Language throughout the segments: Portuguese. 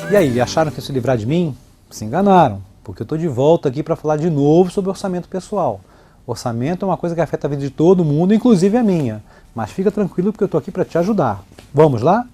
E aí, acharam que ia se livrar de mim? Se enganaram, porque eu estou de volta aqui para falar de novo sobre orçamento pessoal. Orçamento é uma coisa que afeta a vida de todo mundo, inclusive a minha. Mas fica tranquilo porque eu estou aqui para te ajudar. Vamos lá?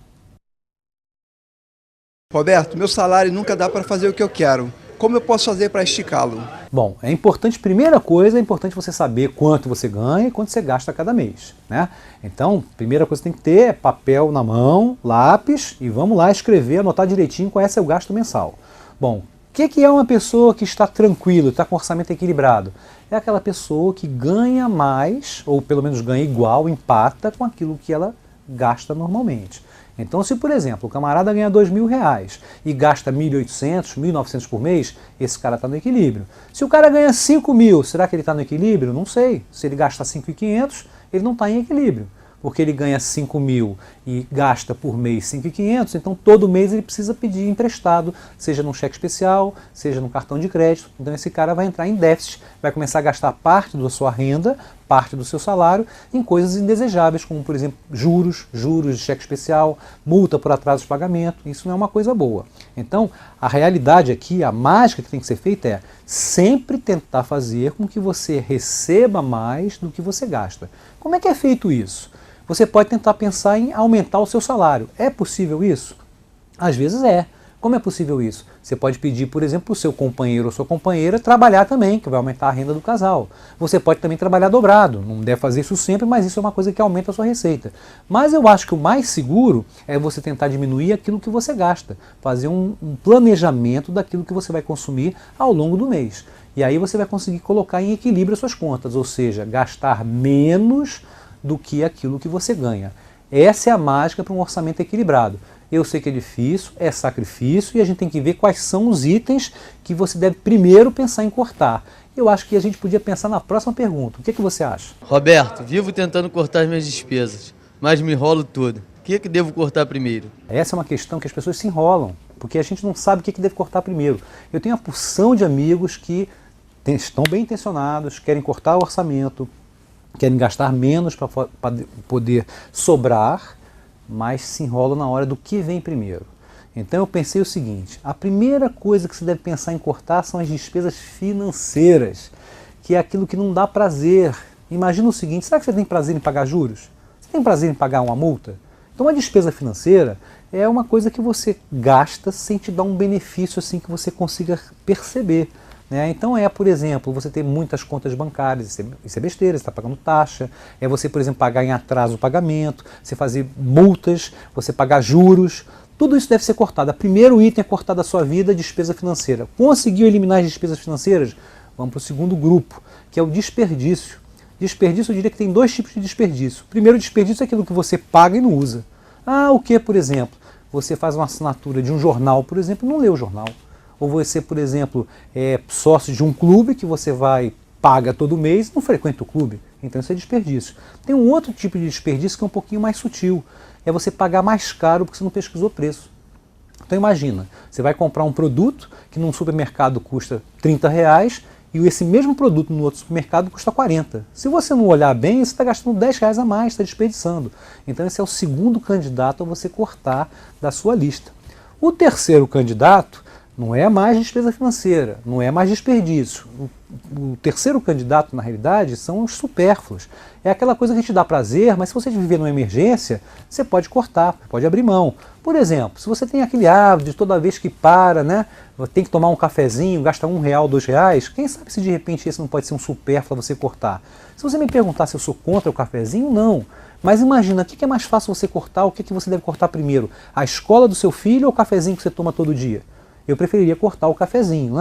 Roberto, meu salário nunca dá para fazer o que eu quero. Como eu posso fazer para esticá-lo? Bom, é importante, primeira coisa, é importante você saber quanto você ganha e quanto você gasta cada mês, né? Então, primeira coisa que tem que ter é papel na mão, lápis e vamos lá escrever, anotar direitinho qual é seu gasto mensal. Bom, o que é uma pessoa que está tranquila, está com orçamento equilibrado? É aquela pessoa que ganha mais, ou pelo menos ganha igual, empata com aquilo que ela gasta normalmente. Então, se por exemplo, o camarada ganha R$2.000 e gasta 1.800, 1.900 por mês, esse cara está no equilíbrio. Se o cara ganha 5.000, será que ele está no equilíbrio? Não sei. Se ele gasta 5.500, ele não está em equilíbrio. Porque ele ganha 5.000 e gasta por mês 5.500, então todo mês ele precisa pedir emprestado, seja num cheque especial, seja num cartão de crédito. Então esse cara vai entrar em déficit, vai começar a gastar parte da sua renda, parte do seu salário, em coisas indesejáveis, como por exemplo juros de cheque especial, multa por atraso de pagamento. Isso não é uma coisa boa. Então a realidade aqui, a mágica que tem que ser feita é sempre tentar fazer com que você receba mais do que você gasta. Como é que é feito isso? Você pode tentar pensar em aumentar o seu salário. É possível isso? Às vezes é. Como é possível isso? Você pode pedir, por exemplo, para o seu companheiro ou sua companheira trabalhar também, que vai aumentar a renda do casal. Você pode também trabalhar dobrado. Não deve fazer isso sempre, mas isso é uma coisa que aumenta a sua receita. Mas eu acho que o mais seguro é você tentar diminuir aquilo que você gasta. Fazer um planejamento daquilo que você vai consumir ao longo do mês. E aí você vai conseguir colocar em equilíbrio as suas contas, ou seja, gastar menos do que aquilo que você ganha. Essa é a mágica para um orçamento equilibrado. Eu sei que é difícil, é sacrifício e a gente tem que ver quais são os itens que você deve primeiro pensar em cortar. Eu acho que a gente podia pensar na próxima pergunta. O que você acha? Roberto, vivo tentando cortar as minhas despesas, mas me enrolo tudo. O que devo cortar primeiro? Essa é uma questão que as pessoas se enrolam, porque a gente não sabe o que deve cortar primeiro. Eu tenho uma porção de amigos que estão bem intencionados, querem cortar o orçamento, querem gastar menos para poder sobrar, mas se enrolam na hora do que vem primeiro. Então eu pensei o seguinte, a primeira coisa que você deve pensar em cortar são as despesas financeiras, que é aquilo que não dá prazer. Imagina o seguinte, será que você tem prazer em pagar juros? Você tem prazer em pagar uma multa? Então a despesa financeira é uma coisa que você gasta sem te dar um benefício assim que você consiga perceber. Então por exemplo, você ter muitas contas bancárias, isso é besteira, você está pagando taxa, é você, por exemplo, pagar em atraso o pagamento, você fazer multas, você pagar juros, tudo isso deve ser cortado. O primeiro item a cortar da sua vida é despesa financeira. Conseguiu eliminar as despesas financeiras? Vamos para o segundo grupo, que é o desperdício. Desperdício, eu diria que tem dois tipos de desperdício. O primeiro desperdício é aquilo que você paga e não usa. O que, por exemplo? Você faz uma assinatura de um jornal, por exemplo, e não lê o jornal. Ou você, por exemplo, é sócio de um clube que você paga todo mês e não frequenta o clube. Então isso é desperdício. Tem um outro tipo de desperdício que é um pouquinho mais sutil. É você pagar mais caro porque você não pesquisou preço. Então imagina, você vai comprar um produto que num supermercado custa R$30 e esse mesmo produto no outro supermercado custa 40. Se você não olhar bem, você está gastando R$10 a mais, está desperdiçando. Então esse é o segundo candidato a você cortar da sua lista. O terceiro candidato não é mais despesa financeira, não é mais desperdício. O terceiro candidato, na realidade, são os supérfluos. É aquela coisa que te dá prazer, mas se você viver numa emergência, você pode cortar, pode abrir mão. Por exemplo, se você tem aquele hábito de toda vez que para, tem que tomar um cafezinho, gasta R$1, R$2, quem sabe se de repente esse não pode ser um supérfluo a você cortar. Se você me perguntar se eu sou contra o cafezinho, não. Mas imagina, o que é mais fácil você cortar, o que você deve cortar primeiro? A escola do seu filho ou o cafezinho que você toma todo dia? Eu preferiria cortar o cafezinho,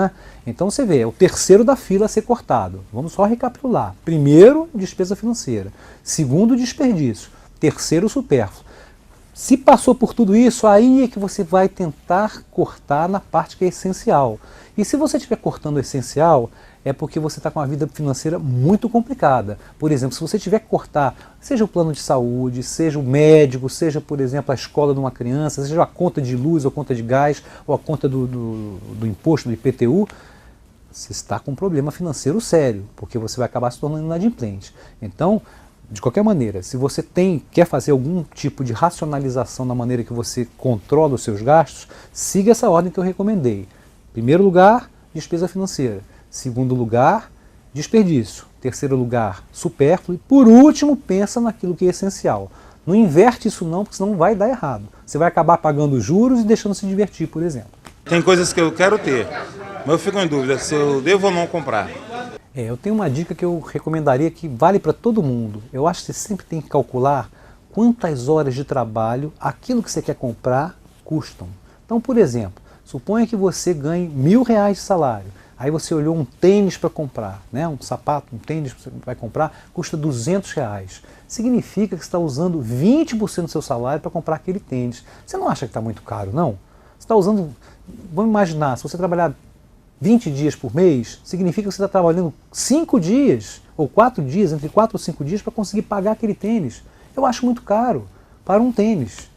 Então você vê, é o terceiro da fila a ser cortado. Vamos só recapitular. Primeiro, despesa financeira. Segundo, desperdício. Terceiro, supérfluo. Se passou por tudo isso, aí é que você vai tentar cortar na parte que é essencial. E se você estiver cortando o essencial, é porque você está com uma vida financeira muito complicada. Por exemplo, se você tiver que cortar, seja o plano de saúde, seja o médico, seja, por exemplo, a escola de uma criança, seja a conta de luz ou conta de gás, ou a conta do imposto, do IPTU, você está com um problema financeiro sério, porque você vai acabar se tornando inadimplente. Então, de qualquer maneira, se você quer fazer algum tipo de racionalização na maneira que você controla os seus gastos, siga essa ordem que eu recomendei. Primeiro lugar, despesa financeira. Segundo lugar, desperdício. Terceiro lugar, supérfluo. E por último, pensa naquilo que é essencial. Não inverte isso não, porque senão vai dar errado. Você vai acabar pagando juros e deixando se divertir, por exemplo. Tem coisas que eu quero ter, mas eu fico em dúvida se eu devo ou não comprar. Eu tenho uma dica que eu recomendaria que vale para todo mundo. Eu acho que você sempre tem que calcular quantas horas de trabalho aquilo que você quer comprar custam. Então, por exemplo, suponha que você ganhe R$1.000 de salário. Aí você olhou um tênis para comprar, né? Um sapato, um tênis que você vai comprar, custa R$200. Significa que você está usando 20% do seu salário para comprar aquele tênis. Você não acha que está muito caro, não? Você está usando, vamos imaginar, se você trabalhar 20 dias por mês, significa que você está trabalhando 5 dias, ou 4 dias, entre 4 ou 5 dias, para conseguir pagar aquele tênis. Eu acho muito caro para um tênis.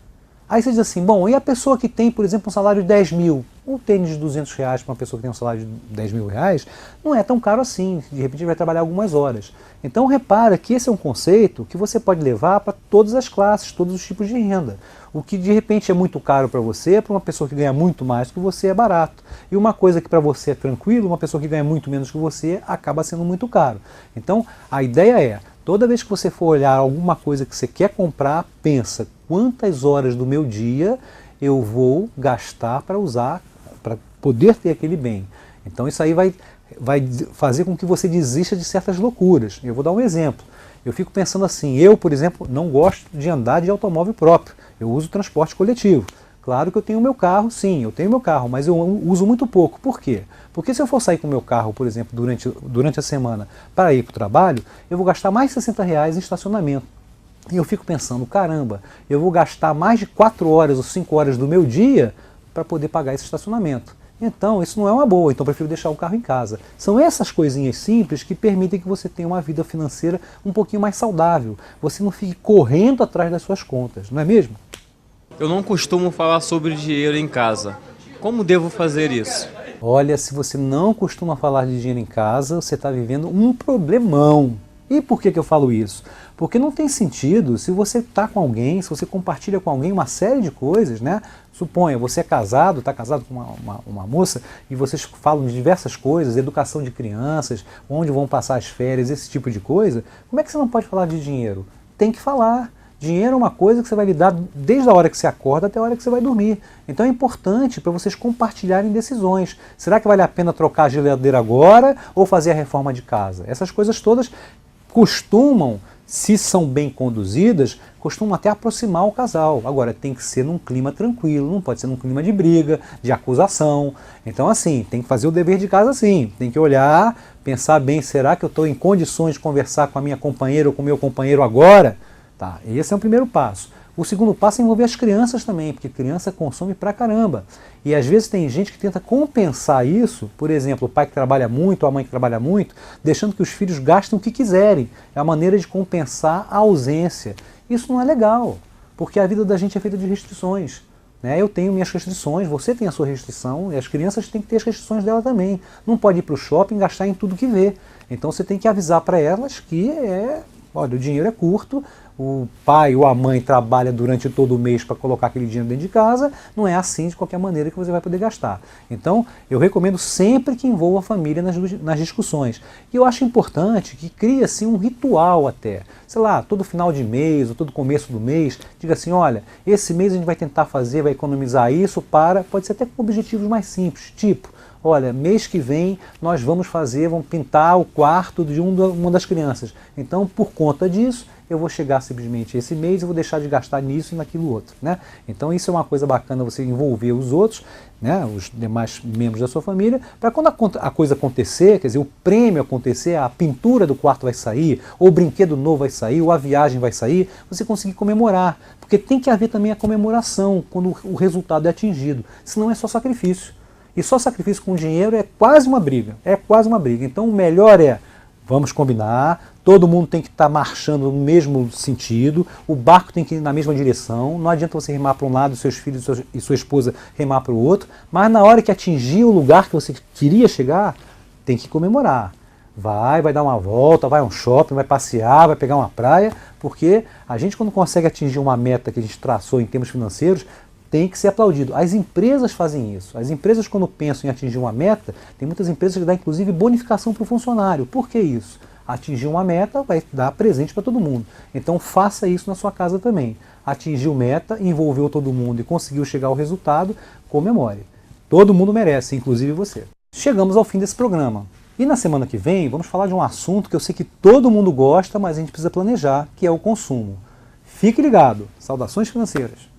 Aí você diz assim, bom, e a pessoa que tem, por exemplo, um salário de 10 mil? Um tênis de R$200 para uma pessoa que tem um salário de 10 mil reais não é tão caro assim, de repente ele vai trabalhar algumas horas. Então repara que esse é um conceito que você pode levar para todas as classes, todos os tipos de renda. O que de repente é muito caro para você, para uma pessoa que ganha muito mais que você é barato. E uma coisa que para você é tranquilo, uma pessoa que ganha muito menos que você acaba sendo muito caro. Então a ideia é, toda vez que você for olhar alguma coisa que você quer comprar, pensa quantas horas do meu dia eu vou gastar para usar, para poder ter aquele bem. Então isso aí vai fazer com que você desista de certas loucuras. Eu vou dar um exemplo. Eu fico pensando assim, eu, por exemplo, não gosto de andar de automóvel próprio. Eu uso transporte coletivo. Claro que eu tenho o meu carro, sim, eu tenho meu carro, mas eu uso muito pouco. Por quê? Porque se eu for sair com o meu carro, por exemplo, durante a semana para ir para o trabalho, eu vou gastar mais de R$60 em estacionamento. E eu fico pensando, caramba, eu vou gastar mais de 4 horas ou 5 horas do meu dia para poder pagar esse estacionamento. Então, isso não é uma boa, então eu prefiro deixar o carro em casa. São essas coisinhas simples que permitem que você tenha uma vida financeira um pouquinho mais saudável. Você não fique correndo atrás das suas contas, não é mesmo? Eu não costumo falar sobre dinheiro em casa. Como devo fazer isso? Olha, se você não costuma falar de dinheiro em casa, você está vivendo um problemão. E por que eu falo isso? Porque não tem sentido se você está com alguém, se você compartilha com alguém uma série de coisas, né? Suponha, você é casado, está casado com uma moça e vocês falam de diversas coisas, educação de crianças, onde vão passar as férias, esse tipo de coisa. Como é que você não pode falar de dinheiro? Tem que falar. Dinheiro é uma coisa que você vai lidar desde a hora que você acorda até a hora que você vai dormir. Então é importante para vocês compartilharem decisões. Será que vale a pena trocar a geladeira agora ou fazer a reforma de casa? Essas coisas todas costumam, se são bem conduzidas, costumam até aproximar o casal. Agora, tem que ser num clima tranquilo, não pode ser num clima de briga, de acusação. Então, assim, tem que fazer o dever de casa assim. Tem que olhar, pensar bem, será que eu estou em condições de conversar com a minha companheira ou com o meu companheiro agora? Tá, esse é o primeiro passo. O segundo passo é envolver as crianças também, porque criança consome pra caramba. E às vezes tem gente que tenta compensar isso, por exemplo, o pai que trabalha muito, ou a mãe que trabalha muito, deixando que os filhos gastem o que quiserem. É a maneira de compensar a ausência. Isso não é legal, porque a vida da gente é feita de restrições. Né? Eu tenho minhas restrições, você tem a sua restrição, e as crianças têm que ter as restrições dela também. Não pode ir para o shopping e gastar em tudo que vê. Então você tem que avisar para elas que olha, o dinheiro é curto, o pai ou a mãe trabalha durante todo o mês para colocar aquele dinheiro dentro de casa, não é assim de qualquer maneira que você vai poder gastar. Então, eu recomendo sempre que envolva a família nas discussões. E eu acho importante que crie assim um ritual até. Sei lá, todo final de mês ou todo começo do mês, diga assim, olha, esse mês a gente vai tentar fazer, vai economizar isso pode ser até com objetivos mais simples, tipo, olha, mês que vem nós vamos pintar o quarto de uma das crianças. Então, por conta disso, eu vou chegar simplesmente esse mês e vou deixar de gastar nisso e naquilo outro. Né? Então isso é uma coisa bacana, você envolver os outros, né, os demais membros da sua família, para quando a coisa acontecer, quer dizer, o prêmio acontecer, a pintura do quarto vai sair, ou o brinquedo novo vai sair, ou a viagem vai sair, você conseguir comemorar. Porque tem que haver também a comemoração quando o resultado é atingido, senão é só sacrifício. E só sacrifício com dinheiro é quase uma briga, Então o melhor é, vamos combinar, todo mundo tem que estar marchando no mesmo sentido, o barco tem que ir na mesma direção, não adianta você remar para um lado, seus filhos e sua esposa remar para o outro, mas na hora que atingir o lugar que você queria chegar, tem que comemorar. vai dar uma volta, vai a um shopping, vai passear, vai pegar uma praia, porque a gente quando consegue atingir uma meta que a gente traçou em termos financeiros, tem que ser aplaudido. As empresas fazem isso. As empresas quando pensam em atingir uma meta, tem muitas empresas que dão inclusive bonificação para o funcionário. Por que isso? Atingir uma meta vai dar presente para todo mundo. Então faça isso na sua casa também. Atingiu meta, envolveu todo mundo e conseguiu chegar ao resultado, comemore. Todo mundo merece, inclusive você. Chegamos ao fim desse programa. E na semana que vem vamos falar de um assunto que eu sei que todo mundo gosta, mas a gente precisa planejar, que é o consumo. Fique ligado. Saudações financeiras.